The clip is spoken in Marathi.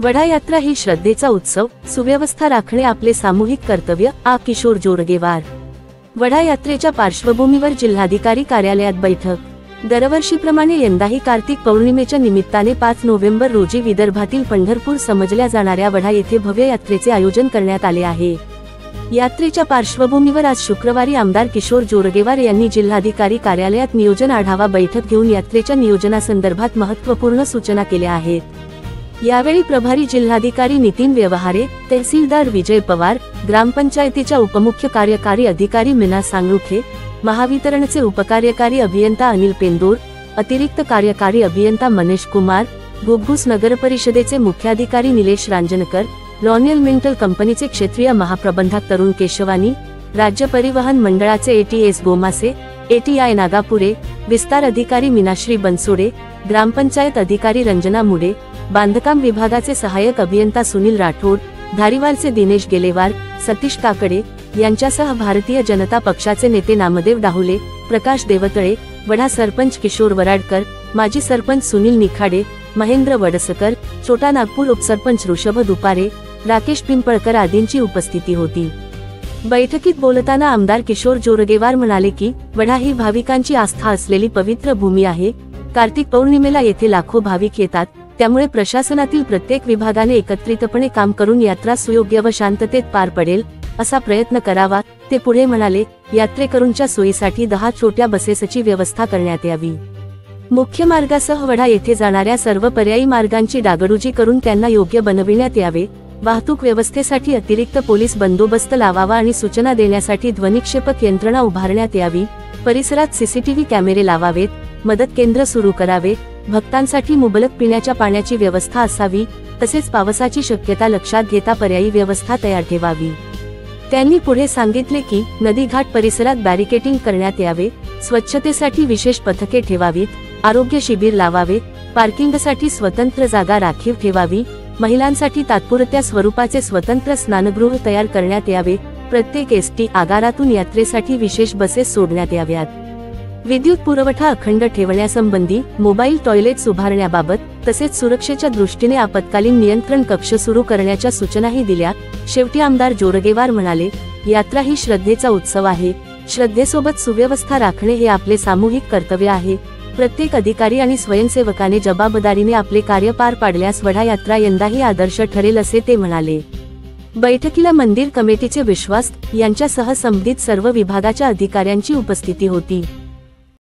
वडा यात्रा ही श्रद्धेचा उत्सव, सुव्यवस्था राखणे आपले सामूहिक कर्तव्य. किशोर जोरगेवार. वडा यात्रेच्या पार्श्वभूमीवर जिल्हाधिकारी कार्यालयात बैठक. दरवर्षीप्रमाणे यंदाही कार्तिक पौर्णिमेच्या निमित्ताने 5 नोव्हेंबर रोजी विदर्भातील पंढरपूर समजल्या जाणाऱ्या वडा येथे भव्य यात्रेचे आयोजन करण्यात आले आहे. यात्रेच्या पार्श्वभूमीवर आज शुक्रवारी आमदार किशोर जोरगेवार यांनी जिल्हाधिकारी कार्यालयात नियोजन आढावा बैठक घेऊन यात्रेच्या नियोजनासंदर्भात महत्त्वपूर्ण सूचना केल्या आहेत. यावेळी प्रभारी जिल्हाधिकारी नितीन व्यवहारे, तहसीलदार विजय पवार, ग्रामपंचायतीच्या उपमुख्य कार्यकारी अधिकारी मीना सांगरुखे, महावितरणचे उपकार्यकारी अभियंता अनिल पेंदूर, अतिरिक्त कार्यकारी अभियंता मनीष कुमार, घुग्घुस नगरपरिषदेचे मुख्याधिकारी निलेश रांजणकर, रॉयल मेंटल कंपनीचे क्षेत्रीय महाप्रबंधक तरुण केशवानी, राज्य परिवहन मंडळाचे ATS गोमासे, ATI नागापुरे, विस्तार अधिकारी मीनाश्री बनसोडे, ग्रामपंचायत अधिकारी रंजना मुडे, बांधकाम विभागाचे सहाय्यक अभियंता सुनील राठोड, धारीवालचे दिनेश गेलेवार, सतीश काकडे यांच्यासह भारतीय जनता पक्षाचे नेते नामदेव डाहुले, प्रकाश देवतळे, वडा सरपंच किशोर वराडकर, माजी सरपंच सुनील निखाडे, महेंद्र वडसकर, छोटा नागपूर उपसरपंच ऋषभ दुपारे, राकेश पिंपळकर आदींची उपस्थिती होती. बैठकीत बोलताना आमदार किशोर जोरगेवार म्हणाले की वडा ही भाविकांची आस्था असलेली पवित्र भूमी आहे. कार्तिक पौर्णिमेला येथे लाखो भाविक येतात, त्यामुळे प्रशासनातील प्रत्येक विभागाने एकत्रितपणे काम करून यात्रा सुयोग्य व शांततेत पार पडेल असा प्रयत्न करावा. ते पुढे म्हणाले, यात्रेकरूंच्या सोयीसाठी 10 छोट्या बसेसची व्यवस्था करण्यात यावी. मुख्य मार्गासह वडा येथे जाणाऱ्या सर्व पर्यायी मार्गांची डागडुजी करून त्यांना योग्य बनविण्यात यावे. वाहतूक व्यवस्थेसाठी अतिरिक्त पोलीस बंदोबस्त लावावा आणि सूचना देण्यासाठी ध्वनिक्षेपक यंत्रणा उभारण्यात यावी. परिसरात CCTV कॅमेरे लावावेत. मदत केंद्र सुरू करावे. भक्तांसाठी मुबलक पिण्याच्या पाण्याची व्यवस्था असावी. तसेच पावसाची शक्यता लक्षात घेता पर्यायी व्यवस्था तयार ठेवावी. त्यांनी पुढे सांगितले की नदीघाट परिसरात बॅरिकेडिंग करण्यात यावे. स्वच्छतेसाठी विशेष पथके ठेवावीत. आरोग्य शिबिर लावावे. पार्किंगसाठी स्वतंत्र जागा राखीव ठेवावी. महिलांसाठी तात्पुरत्या स्वरूपाचे स्वतंत्र स्नानगृह तयार करण्यात यावे. प्रत्येक ST आगारातून यात्रेसाठी विशेष बसेस सोडण्यात याव्यात. विद्युत पुरवठा अखंड ठेवण्यासंबंधी, मोबाईल टॉयलेट्स उभारण्याबाबत तसेच सुरक्षेच्या दृष्टीने आपत्कालीन नियंत्रण कक्ष सुरू करण्याच्या सूचनाही दिल्या. शेवटी आमदार जोरगेवार म्हणाले, यात्रा ही श्रद्धेचा उत्सव आहे. श्रद्धेसोबत सुव्यवस्था राखणे हे आपले सामूहिक कर्तव्य आहे. प्रत्येक अधिकारी आणि स्वयंसेवकाने जबाबदारीने आपले कार्य पार पाडल्यास वडा यात्रा यंदाही आदर्श ठरेल असे ते म्हणाले. बैठकीला मंदिर कमिटीचे विश्वास यांच्यासह संबंधित सर्व विभागाच्या अधिकाऱ्यांची उपस्थिती होती.